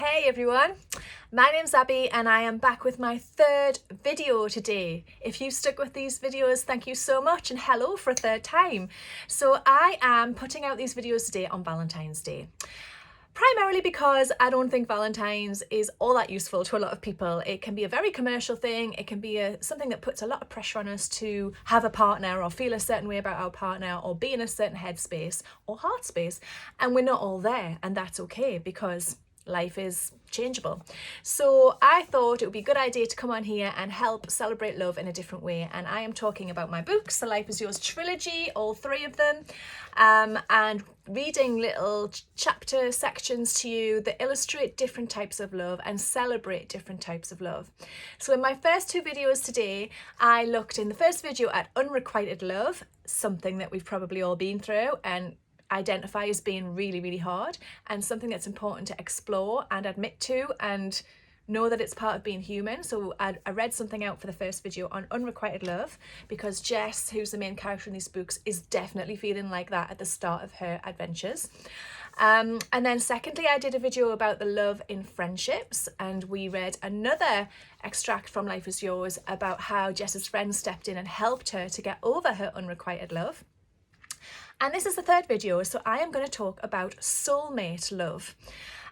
Hey everyone, my name's Abby and I am back with my third video today. If you stuck with these videos, thank you so much and hello for a third time. So I am putting out these videos today on Valentine's Day. Primarily because I don't think Valentine's is all that useful to a lot of people. It can be a very commercial thing. It can be something that puts a lot of pressure on us to have a partner or feel a certain way about our partner or be in a certain headspace or heart space. And we're not all there, and that's okay because life is changeable. So I thought it would be a good idea to come on here and help celebrate love in a different way. And I am talking about my books, the Life is Yours trilogy, all three of them, and reading little chapter sections to you that illustrate different types of love and celebrate different types of love. So in my first two videos today, I looked in the first video at unrequited love, something that we've probably all been through and identify as being really, really hard, and something that's important to explore and admit to and know that it's part of being human. So I read something out for the first video on unrequited love because Jess, who's the main character in these books, is definitely feeling like that at the start of her adventures. And then secondly, I did a video about the love in friendships, and we read another extract from Life is Yours about how Jess's friend stepped in and helped her to get over her unrequited love. And this is the third video, so I am going to talk about soulmate love.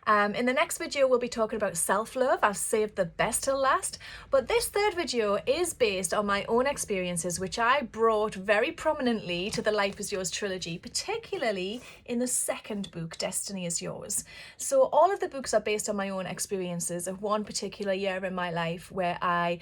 In the next video, we'll be talking about self-love. I've saved the best till last. But this third video is based on my own experiences, which I brought very prominently to the Life is Yours trilogy, particularly in the second book, Destiny is Yours. So all of the books are based on my own experiences of one particular year in my life where I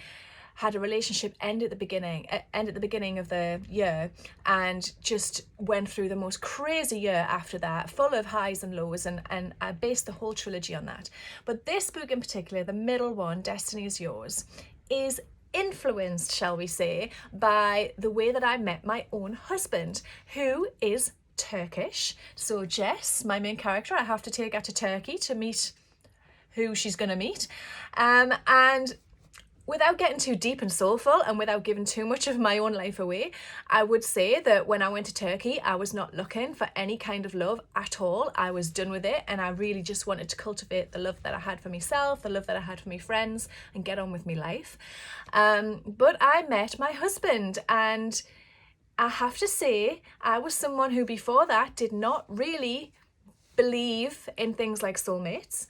had a relationship end at the beginning of the year and just went through the most crazy year after that, full of highs and lows, and I based the whole trilogy on that. But this book in particular, the middle one, Destiny is Yours, is influenced, shall we say, by the way that I met my own husband, who is Turkish. So Jess, my main character, I have to take her to Turkey to meet who she's going to meet. And without getting too deep and soulful and without giving too much of my own life away, I would say that when I went to Turkey, I was not looking for any kind of love at all. I was done with it, and I really just wanted to cultivate the love that I had for myself, the love that I had for my friends, and get on with my life. But I met my husband, and I have to say, I was someone who before that did not really believe in things like soulmates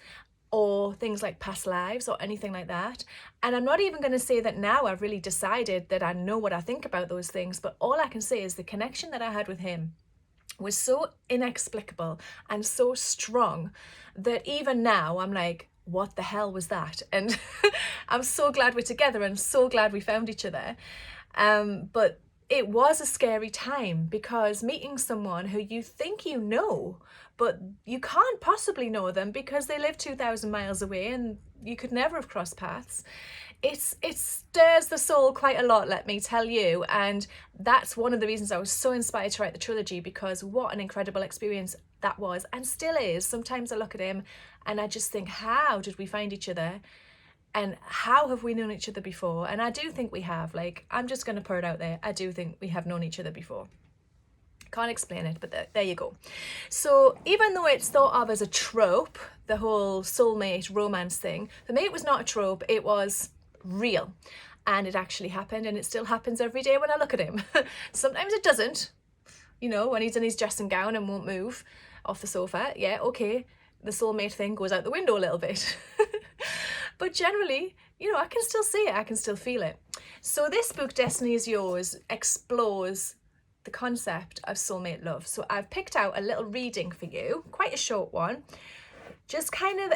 or things like past lives or anything like that. And I'm not even going to say that now I've really decided that I know what I think about those things, but all I can say is the connection that I had with him was so inexplicable and so strong that even now I'm like, what the hell was that? And I'm so glad we're together and so glad we found each other. But it was a scary time because meeting someone who you think you know, but you can't possibly know them because they live 2,000 miles away and you could never have crossed paths. It stirs the soul quite a lot, let me tell you. And that's one of the reasons I was so inspired to write the trilogy, because what an incredible experience that was and still is. Sometimes I look at him and I just think, how did we find each other? And how have we known each other before? And I do think we have. Like, I'm just going to put it out there. I do think we have known each other before. Can't explain it, but there you go. So even though it's thought of as a trope, the whole soulmate romance thing, for me it was not a trope, it was real. And it actually happened, and it still happens every day when I look at him. Sometimes it doesn't. You know, when he's in his dressing gown and won't move off the sofa, yeah, okay, the soulmate thing goes out the window a little bit. But generally, you know, I can still see it, I can still feel it. So this book, Destiny is Yours, explores the concept of soulmate love. So I've picked out a little reading for you, quite a short one, just kind of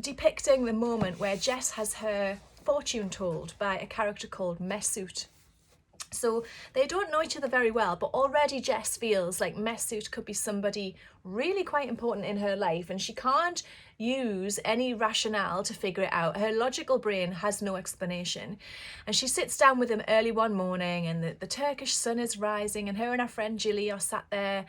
depicting the moment where Jess has her fortune told by a character called Mesut. So they don't know each other very well, but already Jess feels like Mesut could be somebody really quite important in her life, and she can't use any rationale to figure it out. Her logical brain has no explanation. And she sits down with him early one morning, and the Turkish sun is rising, and her and her friend Jilly are sat there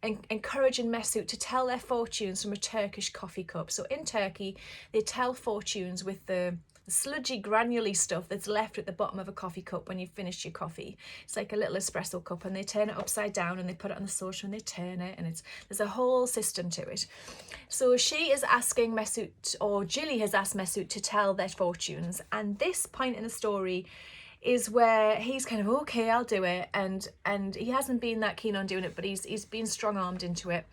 encouraging Mesut to tell their fortunes from a Turkish coffee cup. So in Turkey, they tell fortunes with the sludgy, granular stuff that's left at the bottom of a coffee cup when you've finished your coffee. It's like a little espresso cup, and they turn it upside down and they put it on the saucer and they turn it, and there's a whole system to it. So she is asking Mesut, or Jilly has asked Mesut to tell their fortunes, and this point in the story is where he's kind of, okay, I'll do it, and he hasn't been that keen on doing it, but he's been strong-armed into it,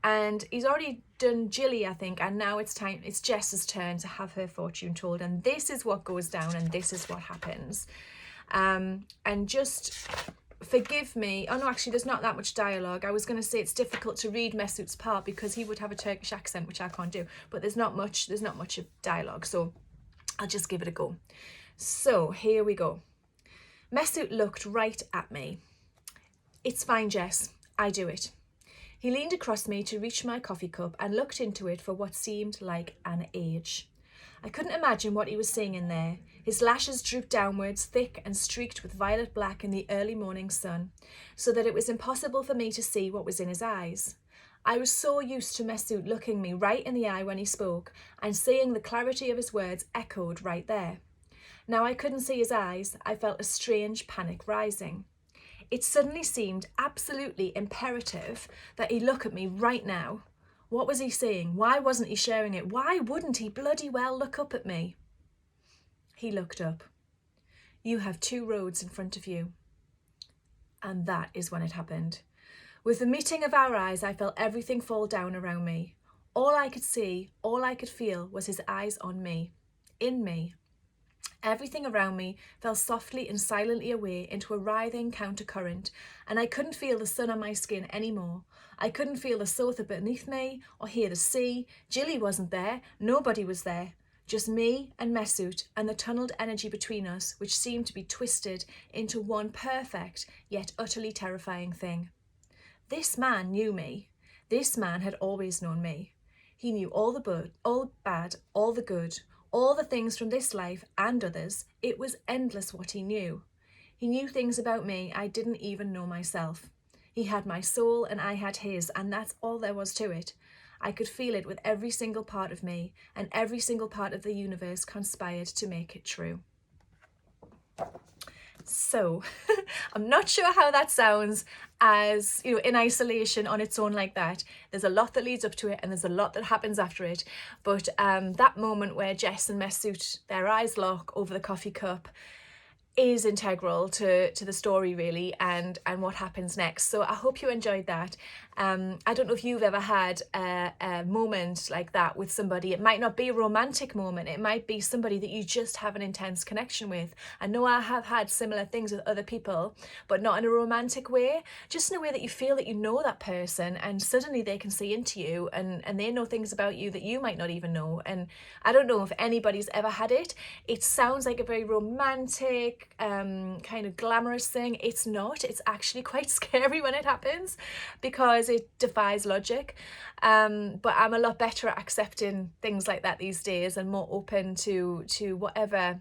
and he's already done Jilly, I think, and now it's Jess's turn to have her fortune told, and this is what goes down and this is what happens. And just forgive me, oh no, actually there's not that much dialogue. I was going to say it's difficult to read Mesut's part because he would have a Turkish accent, which I can't do, but there's not much of dialogue, so I'll just give it a go. So here we go. Mesut looked right at me. It's fine, Jess, I do it. He leaned across me to reach my coffee cup and looked into it for what seemed like an age. I couldn't imagine what he was seeing in there. His lashes drooped downwards, thick and streaked with violet black in the early morning sun, so that it was impossible for me to see what was in his eyes. I was so used to Mesut looking me right in the eye when he spoke, and seeing the clarity of his words echoed right there. Now I couldn't see his eyes. I felt a strange panic rising. It suddenly seemed absolutely imperative that he look at me right now. What was he saying? Why wasn't he sharing it? Why wouldn't he bloody well look up at me? He looked up. You have 2 roads in front of you. And that is when it happened. With the meeting of our eyes, I felt everything fall down around me. All I could see, all I could feel was his eyes on me, in me. Everything around me fell softly and silently away into a writhing countercurrent, and I couldn't feel the sun on my skin anymore. I couldn't feel the sofa beneath me or hear the sea. Jilly wasn't there. Nobody was there. Just me and Mesut and the tunnelled energy between us, which seemed to be twisted into one perfect yet utterly terrifying thing. This man knew me. This man had always known me. He knew all the bad, all the good, all the things from this life and others. It was endless what he knew. He knew things about me I didn't even know myself. He had my soul and I had his, and that's all there was to it. I could feel it with every single part of me, and every single part of the universe conspired to make it true. So I'm not sure how that sounds as, you know, in isolation on its own like that. There's a lot that leads up to it and there's a lot that happens after it. But that moment where Jess and Mesut, their eyes lock over the coffee cup, is integral to the story really, and what happens next. So I hope you enjoyed that. I don't know if you've ever had a moment like that with somebody. It might not be a romantic moment. It might be somebody that you just have an intense connection with. I know I have had similar things with other people, but not in a romantic way. Just in a way that you feel that you know that person and suddenly they can see into you and they know things about you that you might not even know. And I don't know if anybody's ever had it. It sounds like a very romantic, kind of glamorous thing. It's not. It's actually quite scary when it happens because it defies logic. But I'm a lot better at accepting things like that these days and more open to whatever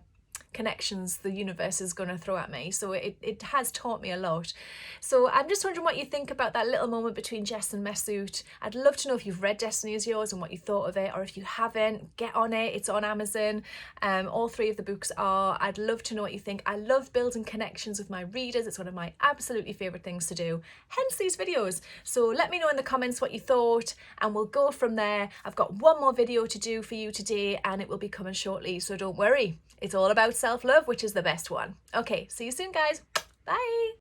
connections the universe is going to throw at me. So it has taught me a lot. So I'm just wondering what you think about that little moment between Jess and Mesut. I'd love to know if you've read Destiny Is Yours and what you thought of it, or if you haven't, get on it. It's on Amazon. All 3 of the books are. I'd love to know what you think. I love building connections with my readers. It's one of my absolutely favourite things to do, hence these videos. So let me know in the comments what you thought and we'll go from there. I've got one more video to do for you today and it will be coming shortly, so don't worry. It's all about self-love, which is the best one. Okay, see you soon, guys. Bye.